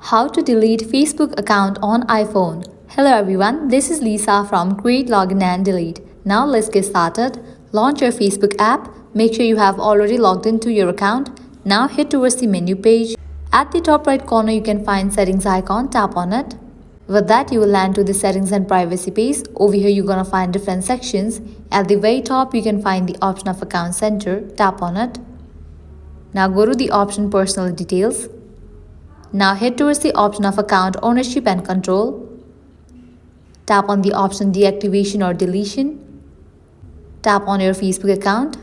How to delete Facebook account on iPhone. Hello everyone, this is Lisa from Create, Login and Delete. Now let's get started. Launch your Facebook app. Make sure you have already logged into your account. Now head towards the menu page. At the top right corner you can find settings icon, tap on it. With that you will land to the settings and privacy page. Over here you're gonna find different sections. At the very top you can find the option of account center, tap on it. Now go to the option personal details. Now head towards the option of account ownership and control. Tap on the option deactivation or deletion. Tap on your Facebook account.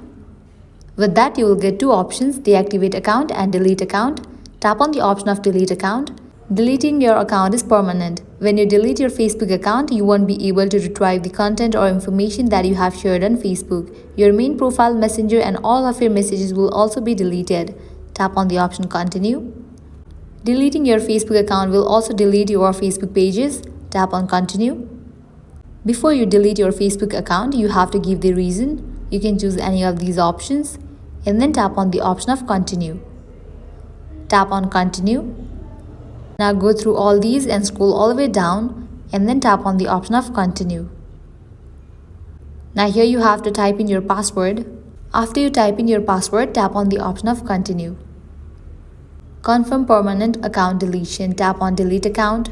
With that you will get two options, deactivate account and delete account. Tap on the option of delete account. Deleting your account is permanent. When you delete your Facebook account, you won't be able to retrieve the content or information that you have shared on Facebook. Your main profile, messenger and all of your messages will also be deleted. Tap on the option continue. Deleting your Facebook account will also delete your Facebook pages. Tap on continue. Before you delete your Facebook account, you have to give the reason. You can choose any of these options and then tap on the option of continue. Tap on continue. Now go through all these and scroll all the way down and then tap on the option of continue. Now here you have to type in your password. After you type in your password, tap on the option of continue. Confirm permanent account deletion, tap on delete account.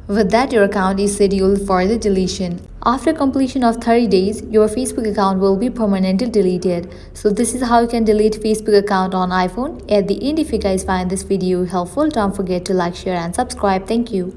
With that, your account is scheduled for the deletion. After completion of 30 days, your Facebook account will be permanently deleted. So this is how you can delete Facebook account on iPhone. At the end, if you guys find this video helpful, don't forget to like, share and subscribe. Thank you.